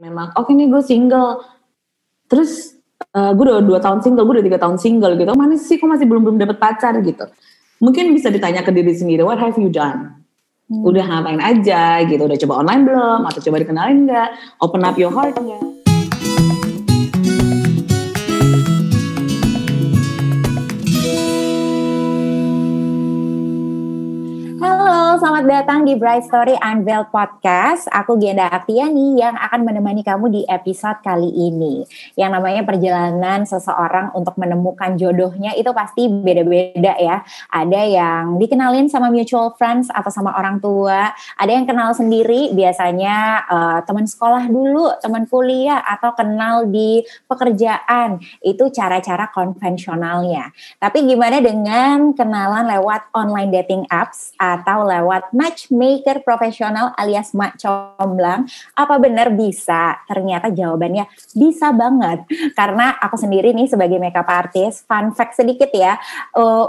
Memang oke nih gue single, terus gue udah 2 tahun single, gue udah 3 tahun single gitu, mana sih kok masih belum dapet pacar gitu. Mungkin bisa ditanya ke diri sendiri, what have you done? Udah ngapain aja gitu, udah coba online belum, atau coba dikenalin gak, open up your heart gak. Halo, selamat datang di Bright Story Unveiled Podcast. Aku Genda Aktiani yang akan menemani kamu di episode kali ini. Yang namanya perjalanan seseorang untuk menemukan jodohnya itu pasti beda-beda ya. Ada yang dikenalin sama mutual friends atau sama orang tua. Ada yang kenal sendiri, biasanya teman sekolah dulu, teman kuliah, atau kenal di pekerjaan. Itu cara-cara konvensionalnya. Tapi gimana dengan kenalan lewat online dating apps atau lewat matchmaker profesional alias mak comblang? Apa benar bisa? Ternyata jawabannya bisa banget. Karena aku sendiri nih sebagai makeup artist, fun fact sedikit ya,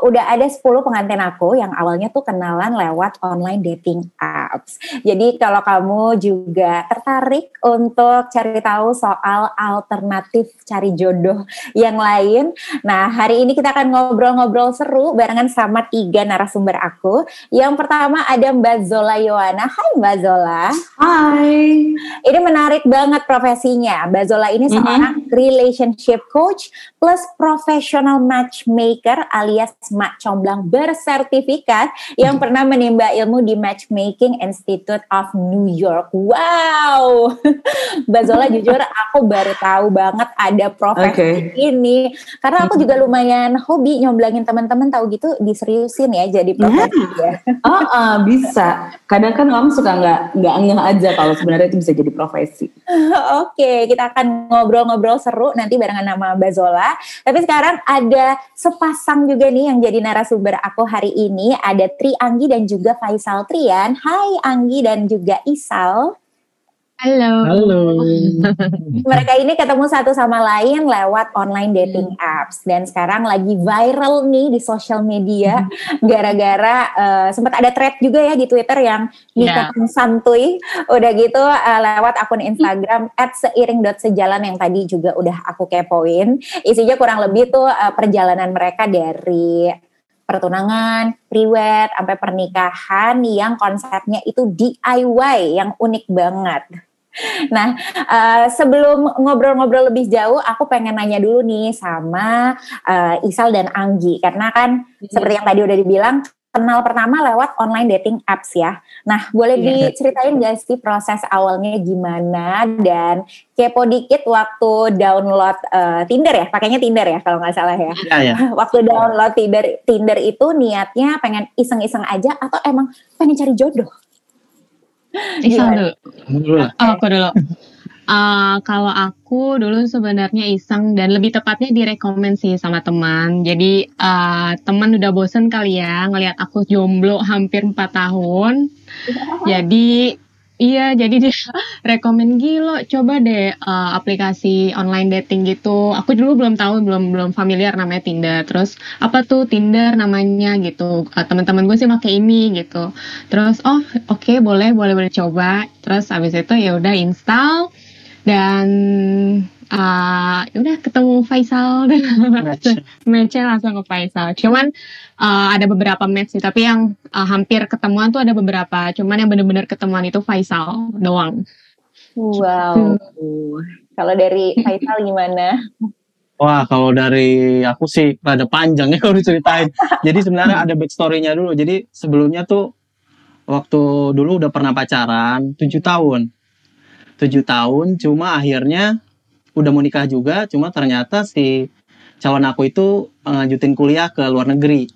udah ada 10 pengantin aku yang awalnya tuh kenalan lewat online dating apps. Jadi kalau kamu juga tertarik untuk cari tahu soal alternatif cari jodoh yang lain, nah hari ini kita akan ngobrol-ngobrol seru barengan sama 3 narasumber aku. Yang pertama ada Mbak Zola Yohana. Hai Mbak Zola. Hai. Ini menarik banget profesinya. Mbak Zola ini seorang relationship coach plus professional matchmaker alias mak comblang bersertifikat yang pernah menimba ilmu di Matchmaking Institute of New York. Wow. Mbak Zola jujur aku baru tahu banget ada profesi ini. Karena aku juga lumayan hobi nyomblangin teman-teman, tahu gitu diseriusin ya jadi profesi ya. Bisa. Kadang kan kamu suka nggak ngeh aja kalau sebenarnya itu bisa jadi profesi. Oke, kita akan ngobrol-ngobrol seru nanti barengan sama Mbak Zola. Tapi sekarang ada sepasang juga nih yang jadi narasumber aku hari ini. Ada Tri Anggi dan juga Faisal Trian. Hai Anggi dan juga Isal. Halo. Mereka ini ketemu satu sama lain lewat online dating apps dan sekarang lagi viral nih di sosial media gara-gara sempat ada thread juga ya di Twitter yang nikah santuy, udah gitu lewat akun Instagram @seiring.sejalan yang tadi juga udah aku kepoin. Isinya kurang lebih tuh perjalanan mereka dari pertunangan, priwed, sampai pernikahan yang konsepnya itu DIY yang unik banget. Nah, sebelum ngobrol-ngobrol lebih jauh, aku pengen nanya dulu nih sama Isal dan Anggi. Karena kan seperti yang tadi udah dibilang, kenal pertama lewat online dating apps ya. Nah, boleh diceritain gak sih proses awalnya gimana? Dan kepo dikit waktu download Tinder ya, pakainya Tinder ya kalau nggak salah ya. Waktu download Tinder itu niatnya pengen iseng-iseng aja atau emang pengen cari jodoh? Iseng dulu. Aku dulu. Kalau aku dulu sebenarnya iseng dan lebih tepatnya direkomend sih sama teman. Jadi teman udah bosen kali ya ngelihat aku jomblo hampir 4 tahun. Jadi jadi dia rekomen gilo, coba deh aplikasi online dating gitu. Aku dulu belum tahu, belum familiar namanya Tinder. Terus apa tuh Tinder namanya gitu. Teman-teman gue sih pakai ini gitu. Terus oke, boleh coba. Terus habis itu ya udah install dan udah ketemu Faisal dan match-nya langsung ke Faisal. Cuman ada beberapa match sih, tapi yang hampir ketemuan tuh ada beberapa. Cuman yang benar-benar ketemuan itu Faisal doang. Wow. Kalau dari Faisal gimana? Wah, kalau dari aku sih rada panjang ya kalau diceritain. Jadi sebenarnya ada backstory-nya dulu. Jadi sebelumnya tuh waktu dulu udah pernah pacaran 7 tahun. 7 tahun, cuma akhirnya udah mau nikah juga, cuma ternyata si calon aku itu lanjutin kuliah ke luar negeri.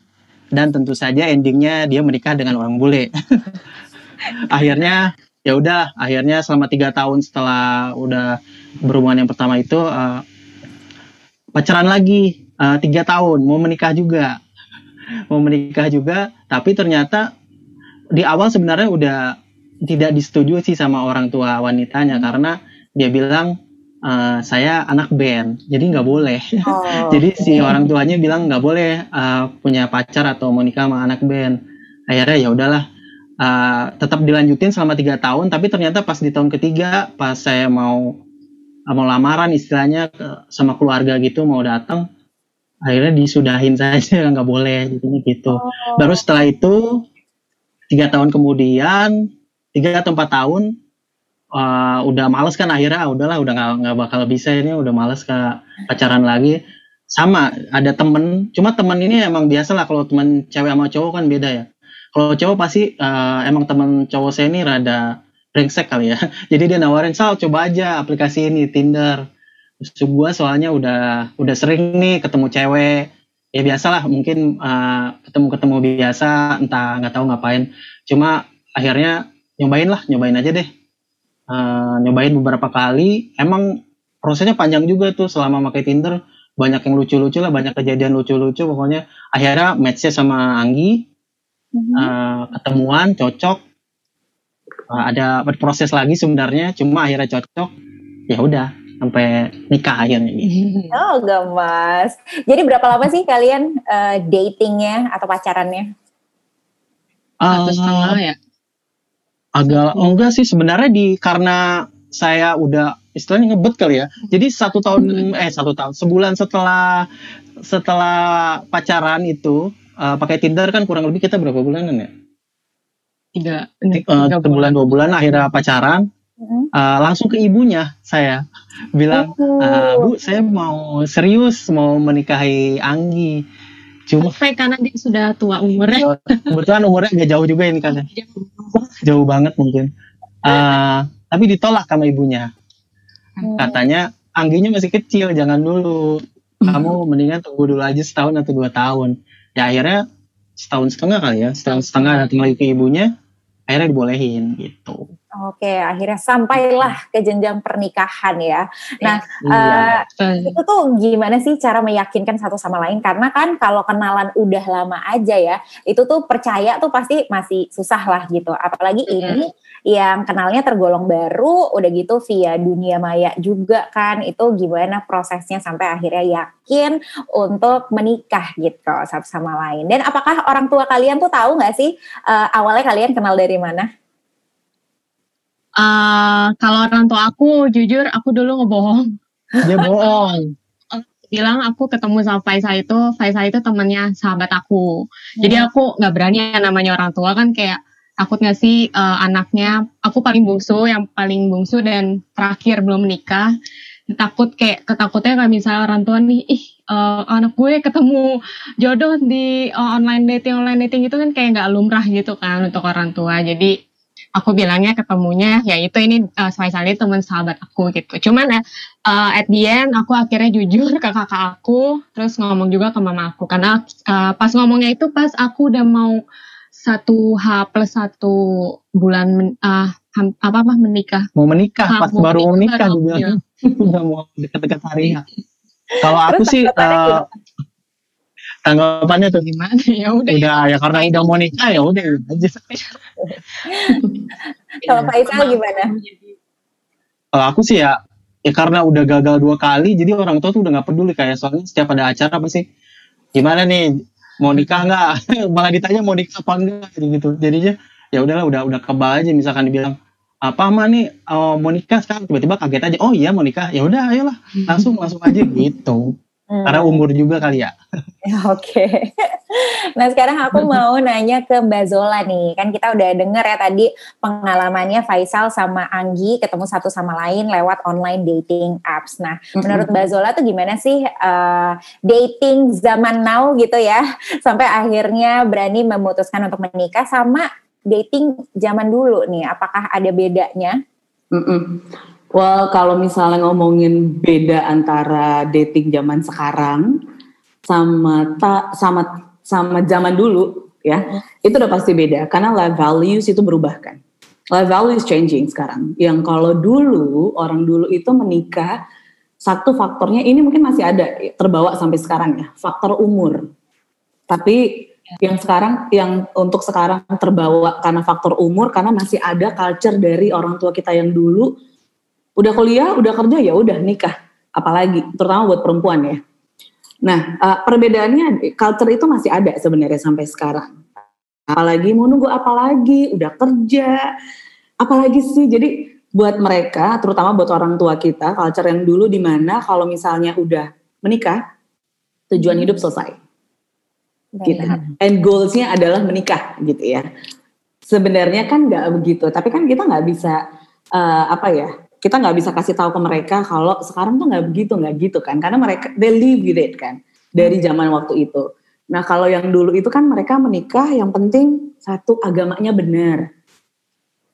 Dan tentu saja endingnya dia menikah dengan orang bule. Akhirnya akhirnya selama 3 tahun setelah udah berhubungan yang pertama itu pacaran lagi 3 tahun, mau menikah juga, tapi ternyata di awal sebenarnya udah tidak disetujui sih sama orang tua wanitanya karena dia bilang saya anak band, jadi nggak boleh. Jadi si orang tuanya bilang nggak boleh punya pacar atau mau nikah sama anak band. Akhirnya ya udahlah, tetap dilanjutin selama 3 tahun. Tapi ternyata pas di tahun ketiga, pas saya mau mau lamaran istilahnya sama keluarga gitu, mau datang, akhirnya disudahin saja, nggak boleh gitu. Baru setelah itu 3 tahun kemudian, 3 atau 4 tahun, udah males kan akhirnya, udahlah udah nggak bakal bisa ini, udah males ke pacaran lagi. Sama ada temen, cuma temen ini emang biasa lah, kalau temen cewek sama cowok kan beda ya. Kalau cowok pasti emang temen cowok saya ini rada brengsek kali ya. Jadi dia nawarin, Sal coba aja aplikasi ini Tinder. Terus gue soalnya udah sering nih ketemu cewek. Ya biasalah mungkin ketemu biasa, entah nggak tahu ngapain. Cuma akhirnya nyobain aja deh. Nyobain beberapa kali. Emang prosesnya panjang juga tuh selama pakai Tinder. Banyak yang lucu-lucu lah, banyak kejadian lucu-lucu. Pokoknya akhirnya match-nya sama Anggi. Ketemuan, cocok. Ada proses lagi sebenarnya, cuma akhirnya cocok. Ya udah, sampai nikah akhirnya. Oh, gemas. Jadi berapa lama sih kalian datingnya atau pacarannya? 1,5 ya? Agak enggak sih sebenarnya, karena saya udah istilahnya ngebet kali ya. Jadi 1 tahun sebulan setelah pacaran itu pakai Tinder kan kurang lebih kita berapa bulanan ya? 3 bulan 2 bulan akhirnya pacaran. Langsung ke ibunya saya bilang, Bu, saya mau serius, mau menikahi Anggi. Cuma karena dia sudah tua umurnya. Kebetulan umurnya agak jauh juga ini kan. Jauh banget mungkin. Tapi ditolak sama ibunya. Katanya Angginya masih kecil, jangan dulu. Kamu mendingan tunggu dulu aja 1 atau 2 tahun. Ya akhirnya 1,5 tahun kali ya. 1,5 tahun datang lagi ke ibunya. Akhirnya dibolehin gitu. Oke, akhirnya sampailah ke jenjang pernikahan ya. Nah, itu tuh gimana sih cara meyakinkan satu sama lain? Karena kan kalau kenalan udah lama aja ya, itu tuh percaya tuh pasti masih susah lah gitu. Apalagi ini yang kenalnya tergolong baru, udah gitu via dunia maya juga kan. Itu gimana prosesnya sampai akhirnya yakin untuk menikah gitu satu sama lain. Dan apakah orang tua kalian tuh tahu nggak sih awalnya kalian kenal dari mana? Kalau orang tua aku, jujur aku dulu ngebohong. Dia bohong. Bilang aku ketemu sama Faisal itu temannya sahabat aku. Jadi aku nggak berani, namanya orang tua kan kayak takut nggak sih anaknya. Aku yang paling bungsu dan terakhir belum menikah. Ketakutnya kayak misalnya orang tua nih, anak gue ketemu jodoh di online dating itu kan kayak nggak lumrah gitu kan untuk orang tua. Jadi aku bilangnya ketemunya ya itu ini Faisal ini teman sahabat aku gitu. Cuman at the end aku akhirnya jujur ke kakak aku, terus ngomong juga ke mama aku karena pas ngomongnya itu pas aku udah mau 1H+1 bulan menikah. Mau menikah, pas baru mau menikah juga. Udah mau dekat-dekat hari ya. Kalau aku sih tanggapannya tuh gimana? Ya udah ya karena udah mau nikah ya udah aja. Kalau Faisal gimana? Kalau aku sih ya karena udah gagal 2 kali, jadi orang tua tuh udah nggak peduli, kayak soalnya setiap ada acara apa sih, gimana nih mau nikah nggak? Malah ditanya mau nikah apa enggak gitu. Jadinya ya udahlah, udah kebal aja. Misalkan dibilang apa mah nih mau nikah sekarang, tiba-tiba kaget aja, oh iya mau nikah, ya udah ayolah langsung aja gitu. Karena umur juga kali ya. Oke. Nah sekarang aku mau nanya ke Mbak Zola nih. Kan kita udah denger ya tadi pengalamannya Faisal sama Anggi ketemu satu sama lain lewat online dating apps. Nah menurut Mbak Zola tuh gimana sih dating zaman now gitu ya, sampai akhirnya berani memutuskan untuk menikah, sama dating zaman dulu nih, apakah ada bedanya? Well, kalau misalnya ngomongin beda antara dating zaman sekarang sama zaman dulu ya, itu udah pasti beda karena life values itu berubah kan. Life values changing sekarang. Yang kalau dulu orang dulu itu menikah, satu faktornya ini mungkin masih ada terbawa sampai sekarang ya, faktor umur. Tapi yang untuk sekarang terbawa karena faktor umur, karena masih ada culture dari orang tua kita yang dulu udah kuliah, udah kerja, ya udah nikah. Apalagi, terutama buat perempuan ya. Nah, perbedaannya, culture itu masih ada sebenarnya sampai sekarang. Apalagi mau nunggu apalagi, udah kerja, apalagi sih. Jadi buat mereka, terutama buat orang tua kita, culture yang dulu di mana kalau misalnya udah menikah, tujuan hidup selesai. Gitu. And goals-nya adalah menikah gitu ya. Sebenarnya kan nggak begitu, tapi kan kita nggak bisa kita nggak bisa kasih tahu ke mereka kalau sekarang tuh nggak gitu kan, karena mereka they live with it kan dari zaman waktu itu. Nah kalau yang dulu itu kan mereka menikah yang penting satu agamanya benar.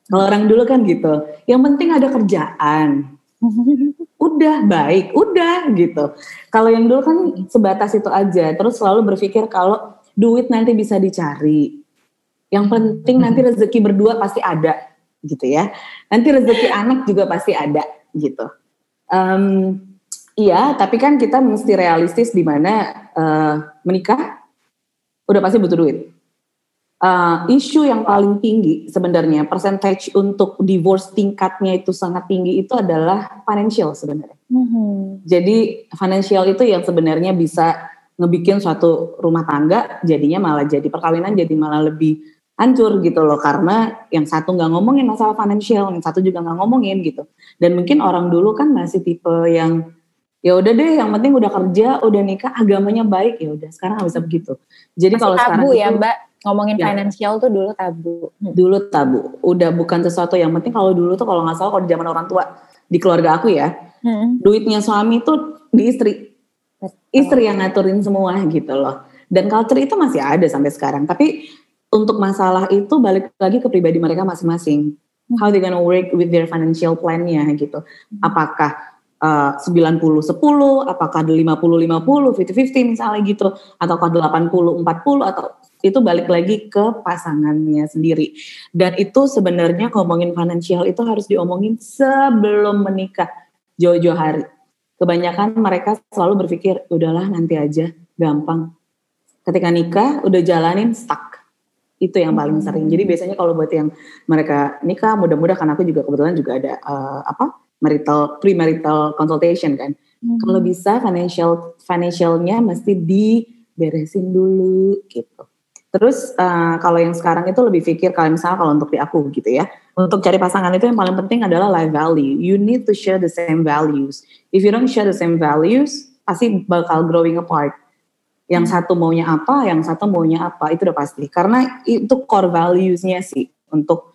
Kalau orang dulu kan gitu, yang penting ada kerjaan, udah baik, udah gitu. Kalau yang dulu kan sebatas itu aja, terus selalu berpikir kalau duit nanti bisa dicari. Yang penting nanti rezeki berdua pasti ada, gitu ya. Nanti rezeki anak juga pasti ada, gitu. Iya, tapi kan kita mesti realistis di mana menikah udah pasti butuh duit. Isu yang paling tinggi sebenarnya, percentage untuk divorce tingkatnya itu sangat tinggi itu adalah financial sebenarnya. Jadi financial itu yang sebenarnya bisa ngebikin suatu rumah tangga jadinya malah jadi perkawinan jadi malah lebih hancur gitu loh, karena yang satu nggak ngomongin masalah financial, yang satu juga nggak ngomongin gitu. Dan mungkin orang dulu kan masih tipe yang ya udah deh, yang penting udah kerja, udah nikah, agamanya baik, ya udah. Sekarang nggak bisa begitu. Jadi kalau sekarang tabu ya Mbak, ngomongin financial tuh dulu tabu. Dulu tabu, udah bukan sesuatu yang penting. Kalau dulu tuh kalau nggak salah, kalau di zaman orang tua di keluarga aku ya, duitnya suami tuh di istri yang ngaturin semua gitu loh. Dan culture itu masih ada sampai sekarang. Tapi untuk masalah itu balik lagi ke pribadi mereka masing-masing. How they gonna work with their financial plan-nya gitu. Apakah 90-10, apakah 50-50, 50-50 misalnya gitu, ataukah 80-40, atau itu balik lagi ke pasangannya sendiri. Dan itu sebenarnya ngomongin financial itu harus diomongin sebelum menikah, jauh-jauh hari. Kebanyakan mereka selalu berpikir, udahlah nanti aja, gampang. Ketika nikah, udah jalanin, stuck. Itu yang paling sering. Jadi biasanya kalau buat yang mereka nikah, mudah-mudahan kan aku juga kebetulan juga ada premarital consultation kan. Kalau bisa financialnya mesti diberesin dulu gitu. Terus kalau yang sekarang itu lebih pikir kalau misalnya kalau untuk di aku gitu ya, untuk cari pasangan itu yang paling penting adalah life value. You need to share the same values. If you don't share the same values, pasti bakal growing apart. Yang satu maunya apa, yang satu maunya apa, itu udah pasti. Karena itu core values-nya sih untuk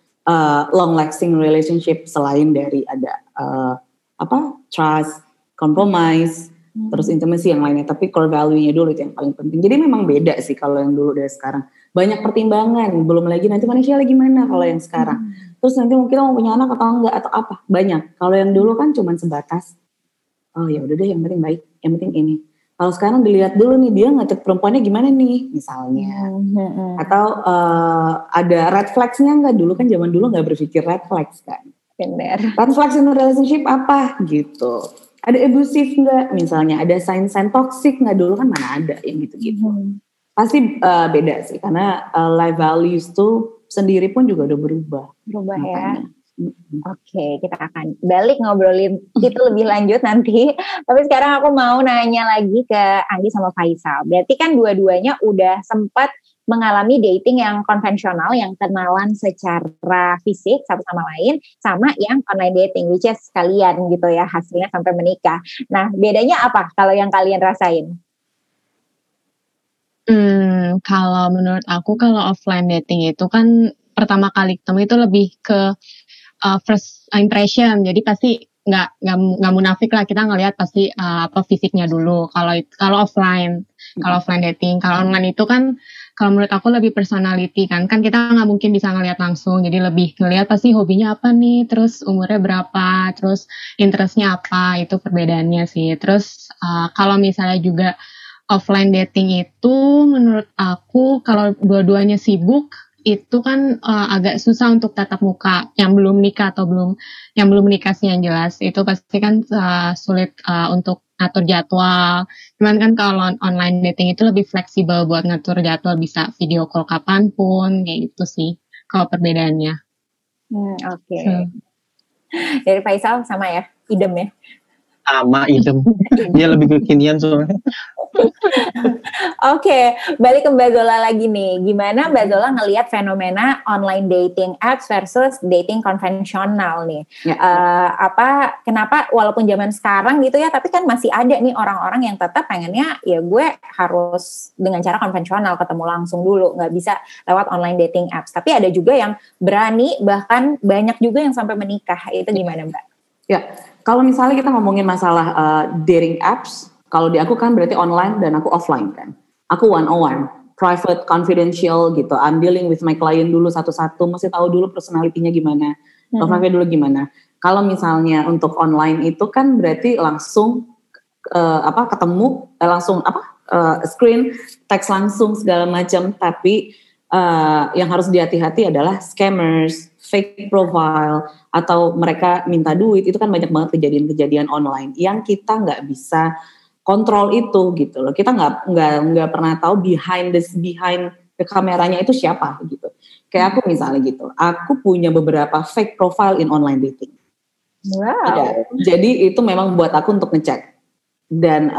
long lasting relationship, selain dari ada trust, compromise, terus intimacy yang lainnya. Tapi core value-nya dulu itu yang paling penting. Jadi memang beda sih kalau yang dulu dari sekarang. Banyak pertimbangan, belum lagi nanti financialnya gimana kalau yang sekarang. Terus nanti mungkin mau punya anak atau enggak atau apa, banyak. Kalau yang dulu kan cuma sebatas, oh ya udah deh, yang penting baik, yang penting ini. Kalau sekarang dilihat dulu nih, dia ngecek perempuannya gimana nih, misalnya. Atau ada red flags-nya nggak? Dulu kan zaman dulu nggak berpikir red flags kan. Benar. Red flags in a relationship apa gitu. Ada abusive nggak? Misalnya ada sign-sign toxic nggak? Dulu kan mana ada yang gitu-gitu. Pasti beda sih, karena life values tuh sendiri pun juga udah berubah. Berubah ya. Oke, kita akan balik ngobrolin itu lebih lanjut nanti. Tapi sekarang aku mau nanya lagi ke Anggi sama Faisal. Berarti kan dua-duanya udah sempat mengalami dating yang konvensional, yang kenalan secara fisik satu sama lain, sama yang online dating, which is kalian gitu ya, hasilnya sampai menikah. Nah, bedanya apa kalau yang kalian rasain? Kalau menurut aku, kalau offline dating itu kan pertama kali ketemu itu lebih ke first impression, jadi pasti nggak munafik lah, kita ngelihat pasti fisiknya dulu. Kalau offline dating, kalau online itu kan kalau menurut aku lebih personality kan kita nggak mungkin bisa ngelihat langsung, jadi lebih ngelihat pasti hobinya apa nih, terus umurnya berapa, terus interestnya apa, itu perbedaannya sih. Terus kalau misalnya juga offline dating itu menurut aku kalau dua-duanya sibuk itu kan agak susah untuk tatap muka, yang belum nikah atau yang belum menikah sih yang jelas itu pasti kan sulit untuk ngatur jadwal. Cuman kan kalau online dating itu lebih fleksibel buat ngatur jadwal, bisa video call kapanpun, kayak gitu sih kalau perbedaannya. Oke. Dari Faisal sama ya, idem ya? Sama idem. Dia lebih kekinian soalnya. Oke, balik ke Mbak Zola lagi nih. Gimana Mbak Zola ngelihat fenomena online dating apps versus dating konvensional nih? Ya. Kenapa walaupun zaman sekarang gitu ya, tapi kan masih ada nih orang-orang yang tetap pengennya ya gue harus dengan cara konvensional, ketemu langsung dulu, nggak bisa lewat online dating apps. Tapi ada juga yang berani, bahkan banyak juga yang sampai menikah. Itu gimana Mbak? Ya, kalau misalnya kita ngomongin masalah dating apps, kalau di aku kan berarti online dan aku offline kan. Aku one-on-one, private, confidential gitu. I'm dealing with my client dulu satu-satu, mesti tahu dulu personality-nya gimana, profilnya dulu gimana. Kalau misalnya untuk online itu kan berarti langsung ketemu, langsung screen, teks langsung segala macam. Tapi yang harus dihati-hati adalah scammers, fake profile, atau mereka minta duit. Itu kan banyak banget kejadian-kejadian online yang kita nggak bisa kontrol itu gitu loh. Kita nggak pernah tahu behind the kameranya itu siapa gitu. Kayak aku misalnya gitu, aku punya beberapa fake profile in online dating. Wow. Ada. Jadi itu memang buat aku untuk ngecek. Dan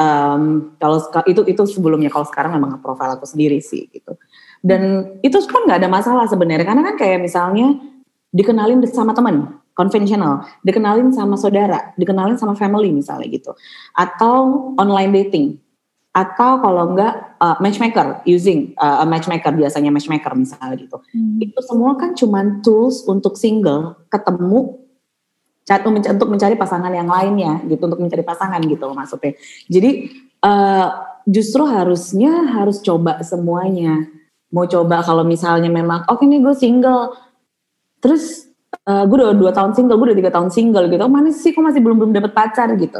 kalau itu sebelumnya, kalau sekarang memang profile aku sendiri sih gitu. Dan itu pun nggak ada masalah sebenarnya, karena kan kayak misalnya dikenalin sama teman konvensional, dikenalin sama saudara, dikenalin sama family misalnya gitu, atau online dating, atau kalau enggak matchmaker, using matchmaker, biasanya matchmaker misalnya gitu. Itu semua kan cuman tools untuk single ketemu untuk mencari pasangan yang lainnya gitu, untuk mencari pasangan gitu loh maksudnya. Jadi justru harus coba semuanya. Mau coba kalau misalnya memang oke nih gue single, terus gue udah 2 tahun single, gue udah 3 tahun single gitu, mana sih kok masih belum dapet pacar gitu.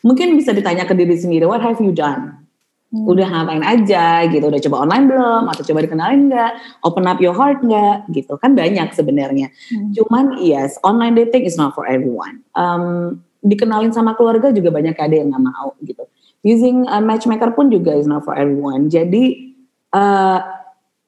Mungkin bisa ditanya ke diri sendiri, what have you done? Udah ngapain aja gitu, udah coba online belum, atau coba dikenalin nggak, open up your heart nggak gitu, kan banyak sebenarnya. Cuman yes, online dating is not for everyone. Dikenalin sama keluarga juga banyak ada yang nggak mau gitu. Using a matchmaker pun juga is not for everyone. Jadi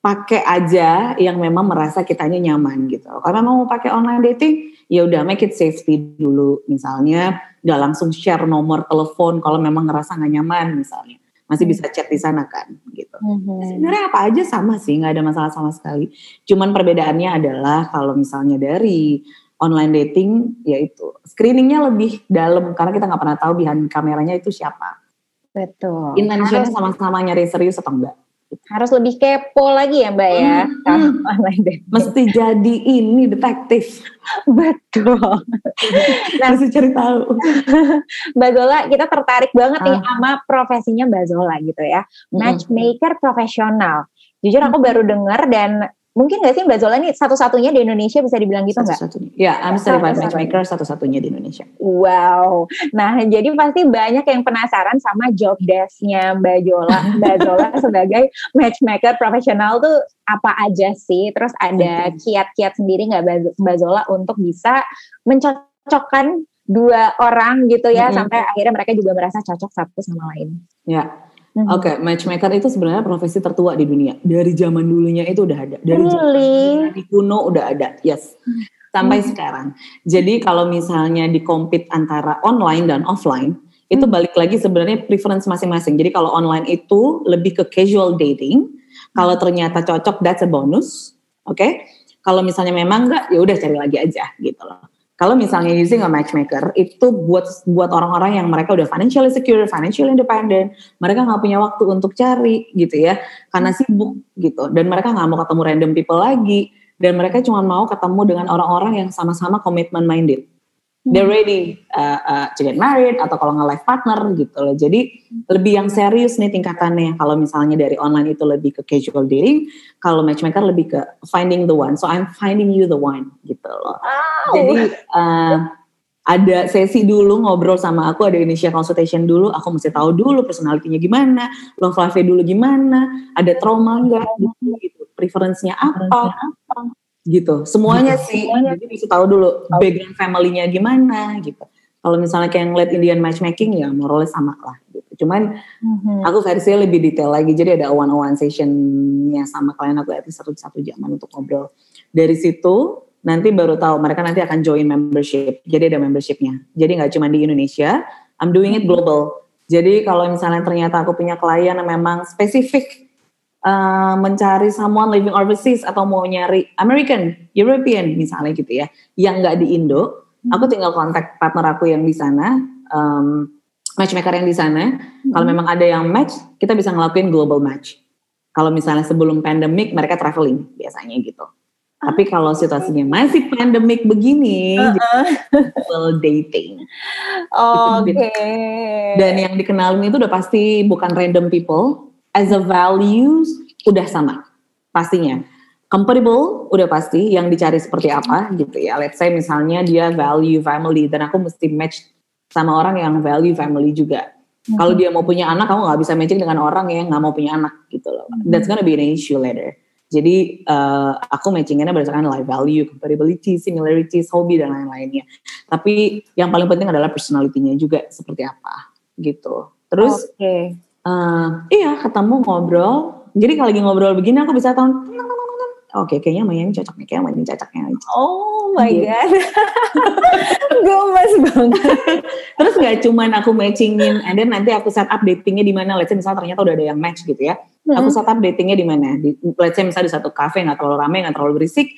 pakai aja yang memang merasa kitanya nyaman gitu. Karena mau pakai online dating, ya udah make it safety dulu. Misalnya nggak langsung share nomor telepon kalau memang ngerasa nggak nyaman misalnya. Masih bisa chat di sana kan gitu. Sebenarnya apa aja sama sih, nggak ada masalah sama sekali. Cuman perbedaannya adalah kalau misalnya dari online dating, yaitu screeningnya lebih dalam karena kita nggak pernah tahu behind kameranya itu siapa. Betul. Intentionnya sama-sama nyari serius atau enggak. Harus lebih kepo lagi ya Mbak ya. Online dating. Mesti jadi ini detektif. Betul. Mesti cari tahu. Mbak Zola, kita tertarik banget nih sama profesinya Mbak Zola gitu ya. Matchmaker profesional. Jujur aku baru dengar dan mungkin nggak sih Mbak Zola ini satu-satunya di Indonesia, bisa dibilang gitu nggak? Satu-satunya. Ya, I'm certified matchmaker satu-satunya di Indonesia. Wow. Nah, jadi pasti banyak yang penasaran sama job desk-nya Mbak Zola. Mbak Zola sebagai matchmaker profesional tuh apa aja sih? Terus ada kiat-kiat sendiri nggak Mbak Zola untuk bisa mencocokkan 2 orang gitu ya, sampai akhirnya mereka juga merasa cocok satu sama lain? Ya. Oke, matchmaker itu sebenarnya profesi tertua di dunia. Dari zaman dulunya itu udah ada. Dari zaman kuno udah ada, yes. Sampai sekarang. Jadi kalau misalnya di-compete antara online dan offline, itu balik lagi sebenarnya preference masing-masing. Jadi kalau online itu lebih ke casual dating. Kalau ternyata cocok, that's a bonus. Oke? Kalau misalnya memang enggak, ya udah cari lagi aja gitu loh. Kalau misalnya using a matchmaker, itu buat orang-orang yang mereka udah financially secure, financially independent, mereka nggak punya waktu untuk cari gitu ya, karena sibuk gitu, dan mereka nggak mau ketemu random people lagi, dan mereka cuma mau ketemu dengan orang-orang yang sama-sama commitment minded. They're ready to get married atau kalau nggak life partner gitu loh. Jadi lebih yang serius nih tingkatannya. Kalau misalnya dari online itu lebih ke casual dating, kalau matchmaker lebih ke finding the one. So I'm finding you the one gitu loh. Wow. Jadi ada sesi dulu ngobrol sama aku, ada initial consultation dulu. Aku mesti tahu dulu personality-nya gimana, love life-nya dulu gimana, ada trauma nggak gitu, preference-nya apa. Gitu, semuanya sih. Jadi bisa tahu dulu background family-nya gimana gitu. Kalau misalnya kayak ngeliat Indian matchmaking ya more sama lah gitu. Cuman aku versinya lebih detail lagi. Jadi ada one-on-one session-nya sama klien aku itu 1 jaman untuk ngobrol. Dari situ nanti baru tahu mereka nanti akan join membership. Jadi ada membership-nya. Jadi nggak cuma di Indonesia, I'm doing it global. Jadi kalau misalnya ternyata aku punya klien yang memang spesifik mencari someone living overseas atau mau nyari American, European misalnya gitu ya, yang nggak di Indo, aku tinggal kontak partner aku yang di sana, matchmaker yang di sana. Kalau memang ada yang match, kita bisa ngelakuin global match. Kalau misalnya sebelum pandemic mereka traveling biasanya gitu. Tapi kalau situasinya masih pandemic begini, global dating. Oke. Dan yang dikenalin itu udah pasti bukan random people. As a values udah sama pastinya. Compatible udah pasti, yang dicari seperti apa gitu ya. Let's say misalnya dia value family dan aku mesti match sama orang yang value family juga. Kalau dia mau punya anak, kamu nggak bisa matching dengan orang yang nggak mau punya anak gitu loh. That's gonna be an issue later. Jadi aku matchingannya berdasarkan life value, compatibility, similarities, hobi dan lain-lainnya. Tapi yang paling penting adalah personality-nya juga seperti apa gitu. Terus iya ketemu ngobrol. Jadi kalau lagi ngobrol begini aku bisa tahu. Oke, kayaknya sama yang cocok nih, kayaknya sama yang cocoknya. Oh my god, gemes banget. Terus nggak cuman aku matchingin, and then nanti aku set up datingnya di mana. Let's say misalnya ternyata udah ada yang match gitu ya. Aku set up datingnya di mana. Let's say misalnya di satu cafe, nggak terlalu ramai, nggak terlalu berisik.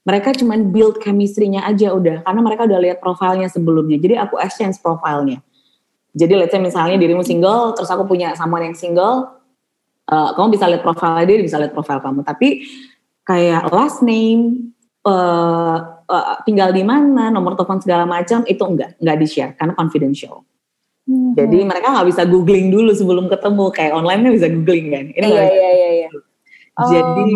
Mereka cuman build chemistry-nya aja udah, karena mereka udah lihat profilnya sebelumnya. Jadi aku exchange profilnya. Jadi let's say misalnya dirimu single, terus aku punya someone yang single, kamu bisa lihat profilnya dia, bisa lihat profil kamu. Tapi kayak last name, tinggal di mana, nomor telepon segala macam itu enggak di-share karena confidential. Jadi mereka nggak bisa googling dulu sebelum ketemu, kayak online bisa googling kan. Ini Iya. Jadi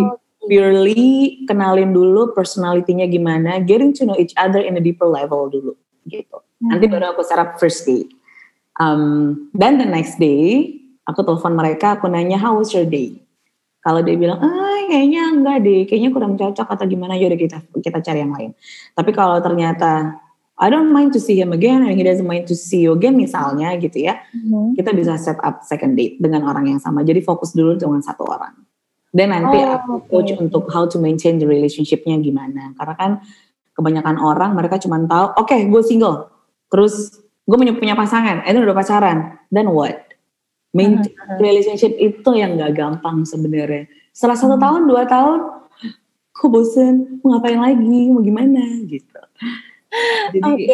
purely kenalin dulu personality-nya gimana, getting to know each other in a deeper level dulu gitu. Nanti baru aku set up first date. Dan the next day aku telepon mereka, aku nanya how was your day. Kalau dia bilang, kayaknya enggak deh, kayaknya kurang cocok atau gimana, yaudah kita cari yang lain. Tapi kalau ternyata I don't mind to see him again and he doesn't mind to see you again misalnya gitu ya, kita bisa set up second date dengan orang yang sama. Jadi fokus dulu dengan satu orang. Dan nanti aku coach untuk how to maintain the relationship-nya gimana. Karena kan kebanyakan orang mereka cuma tahu, oke, gue single, terus gue punya pasangan, itu udah pacaran, then what? Maintain relationship itu yang gak gampang sebenarnya. Setelah 1 tahun, 2 tahun, kok bosen, mau ngapain lagi, mau gimana gitu. Jadi,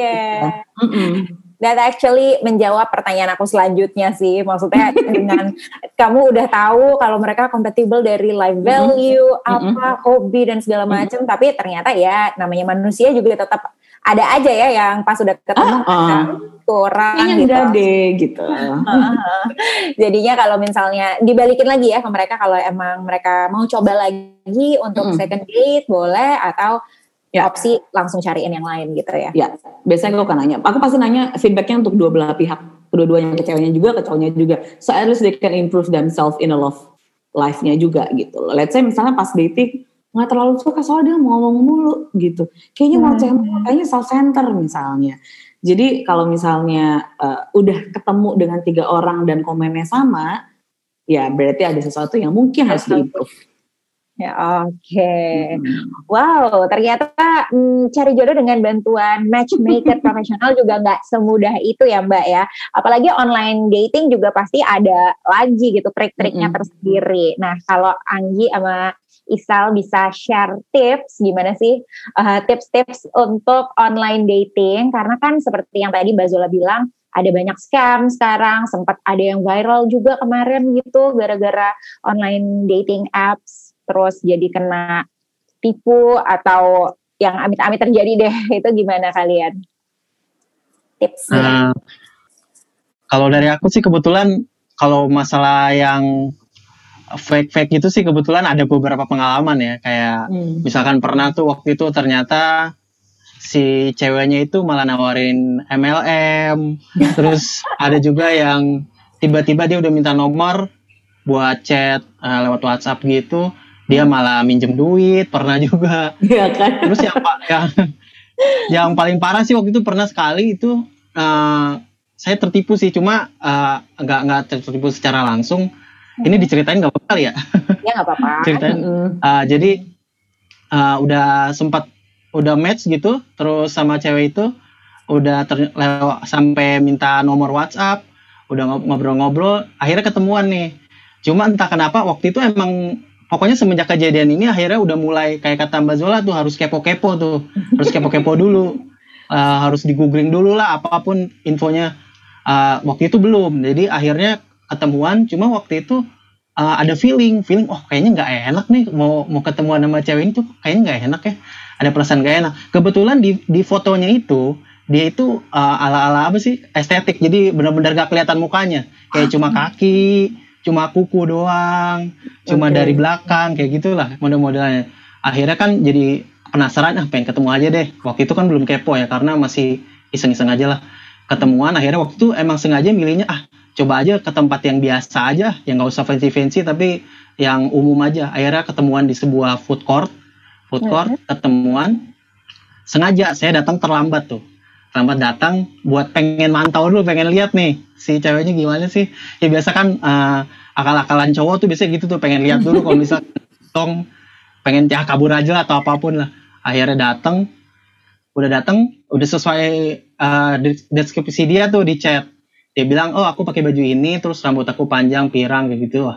That actually menjawab pertanyaan aku selanjutnya sih. Maksudnya dengan kamu udah tahu kalau mereka compatible dari life value, apa, hobi dan segala macam. Tapi ternyata ya namanya manusia juga tetap ada aja ya yang pas udah ketemu kurang gitu. Enggak deh gitu. Jadinya kalau misalnya dibalikin lagi ya ke mereka, kalau emang mereka mau coba lagi untuk second date boleh, atau opsi langsung cariin yang lain gitu ya. Ya, biasanya aku kan nanya. Aku pasti nanya feedbacknya untuk dua belah pihak, kedua-duanya, ke ceweknya juga, ke cowoknya juga. So at least they can improve themselves in a love life-nya juga gitu. Let's say misalnya pas dating nggak terlalu suka soalnya dia mau ngomong mulu gitu. Kayaknya mau kayaknya self-center misalnya. Jadi kalau misalnya udah ketemu dengan 3 orang dan komennya sama, ya berarti ada sesuatu yang mungkin harus diimprove. Ya oke. Wow, ternyata cari jodoh dengan bantuan matchmaker profesional juga nggak semudah itu ya Mbak ya. Apalagi online dating juga pasti ada lagi gitu trik-triknya tersendiri. Nah kalau Anggi sama Isal bisa share tips gimana sih tips-tips untuk online dating, karena kan seperti yang tadi Mbak Zola bilang ada banyak scam sekarang, sempat ada yang viral juga kemarin gitu gara-gara online dating apps, terus jadi kena tipu atau yang amit-amit terjadi deh. Itu gimana kalian tipsnya? Kalau dari aku sih kebetulan kalau masalah yang fake itu sih kebetulan ada beberapa pengalaman ya, kayak misalkan pernah tuh waktu itu ternyata si ceweknya itu malah nawarin MLM, terus ada juga yang tiba-tiba dia udah minta nomor buat chat lewat WhatsApp gitu, dia malah minjem duit, pernah juga. Iya kan? Terus yang paling parah sih waktu itu pernah sekali itu saya tertipu sih, cuma nggak tertipu secara langsung. Ini diceritain nggak apa-apa kali ya? Ya nggak apa-apa. Ceritain. Jadi udah match gitu, terus sama cewek itu udah sampai minta nomor WhatsApp, udah ngobrol-ngobrol, akhirnya ketemuan nih. Cuma entah kenapa waktu itu emang pokoknya semenjak kejadian ini akhirnya udah mulai kayak kata Mbak Zola tuh harus kepo-kepo tuh, harus kepo-kepo dulu, harus di googling dulu lah apapun infonya. Waktu itu belum, jadi akhirnya ketemuan. Cuma waktu itu ada feeling, oh kayaknya nggak enak nih mau ketemuan sama cewek ini tuh kayaknya nggak enak ya, ada perasaan nggak enak. Kebetulan di fotonya itu dia itu ala-ala apa sih estetik, jadi benar-benar gak kelihatan mukanya, kayak cuma kaki, cuma kuku doang, cuma dari belakang kayak gitulah model-modelnya. Akhirnya kan jadi penasaran, pengen ketemu aja deh. Waktu itu kan belum kepo ya, karena masih iseng-iseng aja lah. Ketemuan, akhirnya waktu itu emang sengaja milihnya coba aja ke tempat yang biasa aja, yang nggak usah fancy-fancy tapi yang umum aja. Akhirnya ketemuan di sebuah food court, ketemuan. Sengaja saya datang terlambat datang buat pengen mantau dulu, pengen lihat nih si ceweknya gimana sih. Ya biasa kan akal-akalan cowok tuh biasanya gitu tuh, pengen lihat dulu kalau misalnya pengen kabur aja lah atau apapun lah. Akhirnya udah sesuai deskripsi dia tuh di chat. Dia bilang, aku pakai baju ini, terus rambut aku panjang pirang kayak gitu.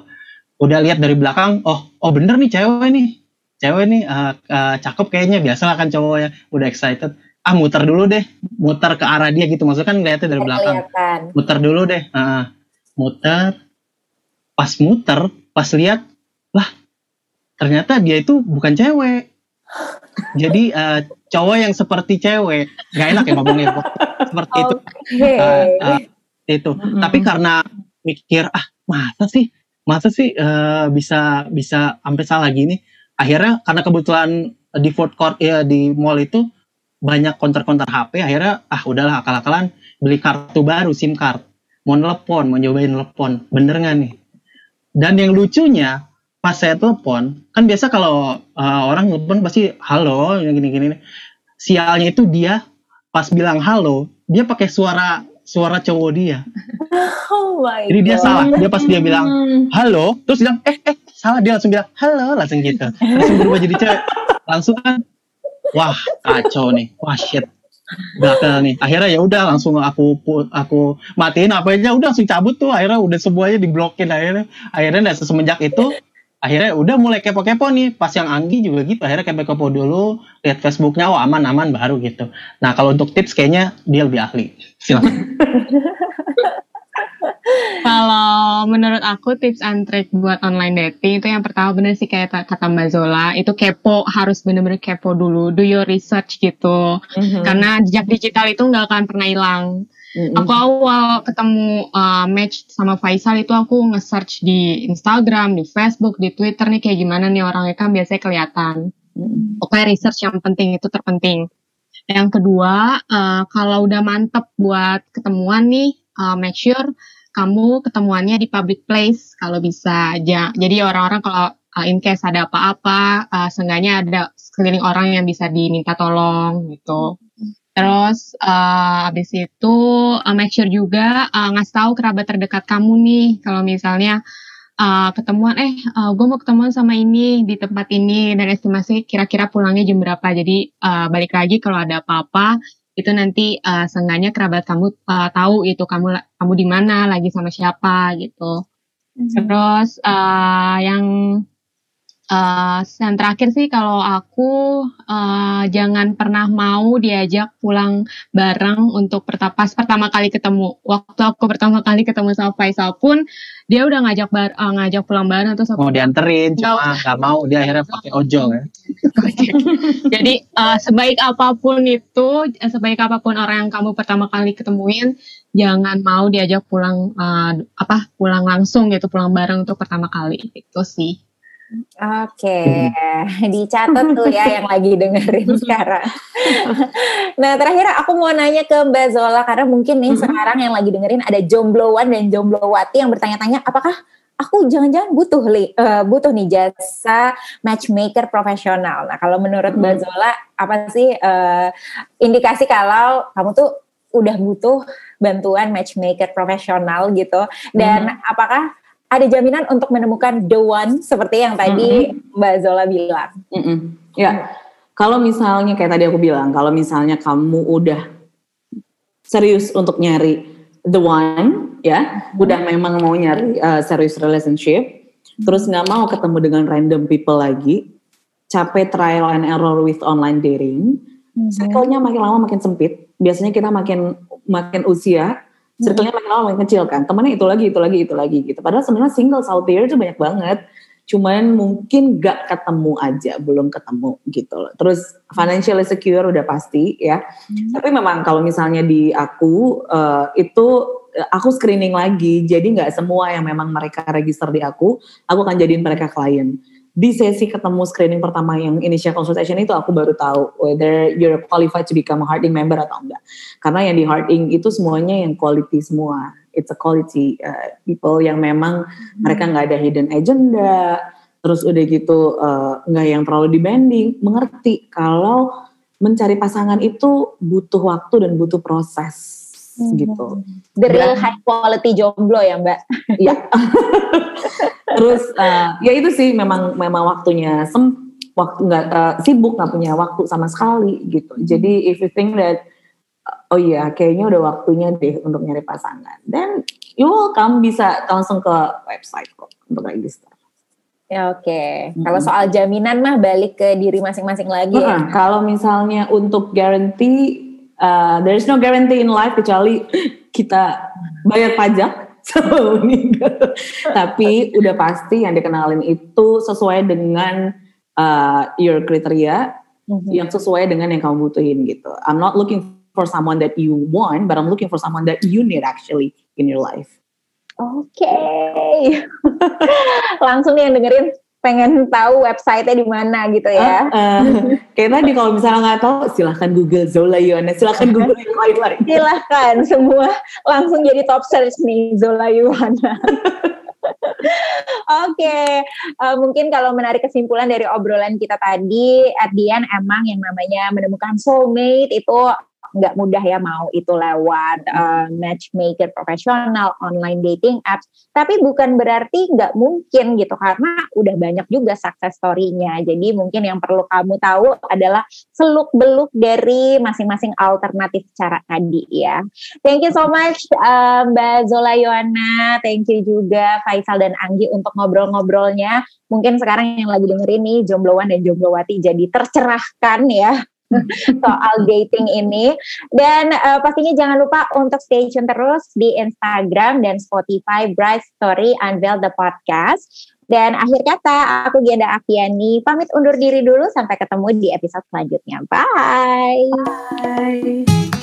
Udah lihat dari belakang, oh bener nih cewek nih cakep kayaknya. Biasalah kan cowok ya, udah excited. Muter dulu deh, muter ke arah dia gitu, maksudnya kan ngeliatnya dari belakang. Muter dulu deh, pas lihat, lah ternyata dia itu bukan cewek. Jadi cowok yang seperti cewek, nggak enak ya ngomongnya seperti itu. Itu. Tapi karena mikir, masa sih bisa sampai salah gini. Akhirnya karena kebetulan di food court ya di mall itu banyak counter HP, akhirnya udahlah akal-akalan beli kartu baru, SIM card. Mau nyobain telepon, bener nggak nih? Dan yang lucunya pas saya telepon, kan biasa kalau orang telepon pasti halo, gini. Sialnya itu dia pas bilang halo, dia pakai suara cowok dia. Oh my God. Jadi dia salah, dia pas dia bilang halo, terus bilang salah, dia langsung bilang halo, langsung gitu, langsung berubah jadi cewek, langsung kan. Wah kacau nih, wah shit, gagal nih. Akhirnya ya udah langsung aku matiin apa-nya, udah langsung cabut tuh. Akhirnya udah semuanya diblokin. Akhirnya semenjak itu, akhirnya udah mulai kepo-kepo nih. Pas yang Anggi juga gitu, akhirnya kepo-kepo dulu, lihat Facebooknya, aman baru gitu. Nah kalau untuk tips kayaknya dia lebih ahli. Silakan. Kalau menurut aku tips and trick buat online dating itu yang pertama bener sih kayak kata Mbak Zola, itu kepo, harus bener-bener kepo dulu, do your research gitu. Karena jejak digital itu nggak akan pernah hilang. Aku awal ketemu match sama Faisal itu aku nge-search di Instagram, di Facebook, di Twitter nih kayak gimana nih orangnya, kan biasanya kelihatan. Pokoknya research yang penting, itu terpenting. Yang kedua, kalau udah mantep buat ketemuan nih, make sure kamu ketemuannya di public place kalau bisa aja. Jadi orang-orang kalau in case ada apa-apa, seenggaknya ada sekeliling orang yang bisa diminta tolong gitu. Terus abis itu make sure juga ngasih tahu kerabat terdekat kamu nih kalau misalnya ketemuan, gue mau ketemuan sama ini di tempat ini dan estimasi kira-kira pulangnya jam berapa. Jadi balik lagi kalau ada apa-apa itu nanti seenggaknya kerabat kamu tahu itu kamu di mana, lagi sama siapa gitu. Terus yang terakhir sih kalau aku jangan pernah mau diajak pulang bareng untuk pertama kali ketemu. Waktu aku pertama kali ketemu sama Faisal pun dia udah ngajak pulang bareng, terus aku mau dianterin cuma nggak mau, dia akhirnya pakai ojol ya. Jadi sebaik apapun orang yang kamu pertama kali ketemuin, jangan mau diajak pulang langsung gitu, pulang bareng untuk pertama kali itu sih. Oke, dicatat tuh ya yang lagi dengerin sekarang. Nah terakhir aku mau nanya ke Mbak Zola, karena mungkin nih sekarang yang lagi dengerin ada jombloan dan jomblowati yang bertanya-tanya, apakah aku jangan-jangan butuh nih jasa matchmaker profesional. Nah kalau menurut Mbak Zola, apa sih indikasi kalau kamu tuh udah butuh bantuan matchmaker profesional gitu, dan apakah ada jaminan untuk menemukan the one seperti yang tadi Mbak Zola bilang? Ya, kalau misalnya kayak tadi aku bilang, kalau misalnya kamu udah serius untuk nyari the one, ya, udah memang mau nyari serious relationship, terus nggak mau ketemu dengan random people lagi, capek trial and error with online dating, circle-nya makin lama makin sempit. Biasanya kita makin usia, circle-nya makin lama makin kecil kan. Temennya itu lagi gitu. Padahal sebenarnya singles out there itu banyak banget. Cuman mungkin gak ketemu aja, belum ketemu gitu loh. Terus financially secure udah pasti ya. Tapi memang kalau misalnya di aku itu aku screening lagi. Jadi gak semua yang memang mereka register di aku akan jadiin mereka klien. Di sesi ketemu screening pertama yang initial consultation itu aku baru tahu whether you're qualified to become a Hearting member atau enggak. Karena yang di Hearting itu semuanya yang quality semua. It's a quality people yang memang mereka nggak ada hidden agenda, terus udah gitu nggak yang terlalu demanding, mengerti kalau mencari pasangan itu butuh waktu dan butuh proses gitu. The real high quality jomblo ya Mbak. Iya. Terus ya itu sih memang waktunya waktu nggak sibuk, nggak punya waktu sama sekali gitu. Jadi if you think that oh iya kayaknya udah waktunya deh untuk nyari pasangan, then you welcome, bisa langsung ke website kok untuk register. Ya oke. Kalau soal jaminan mah balik ke diri masing-masing lagi ya. Kalau misalnya untuk guarantee, there is no guarantee in life kecuali kita bayar pajak. Tapi udah pasti yang dikenalin itu sesuai dengan your kriteria, yang sesuai dengan yang kamu butuhin gitu. I'm not looking for someone that you want, but I'm looking for someone that you need actually in your life. Oke. Langsung nih yang dengerin pengen tahu website-nya di mana gitu ya. Kayak tadi kalau misalnya nggak tahu silahkan Google Zola Ioana, silahkan Google yang lain-lain. Silahkan, semua langsung jadi top search nih Zola Ioana. Oke, mungkin kalau menarik kesimpulan dari obrolan kita tadi, at the end emang yang namanya menemukan soulmate itu nggak mudah ya, mau itu lewat matchmaker profesional, online dating apps, tapi bukan berarti nggak mungkin gitu, karena udah banyak juga success story-nya. Jadi mungkin yang perlu kamu tahu adalah seluk-beluk dari masing-masing alternatif cara tadi ya. Thank you so much Mbak Zola Ioana, thank you juga Faisal dan Anggi untuk ngobrol-ngobrolnya. Mungkin sekarang yang lagi dengerin nih jombloan dan jomblowati jadi tercerahkan ya soal dating ini. Dan pastinya jangan lupa untuk stay tune terus di Instagram dan Spotify Bright Story Unveil the Podcast. Dan akhir kata, aku Gianda Afiani pamit undur diri dulu, sampai ketemu di episode selanjutnya. Bye. Bye.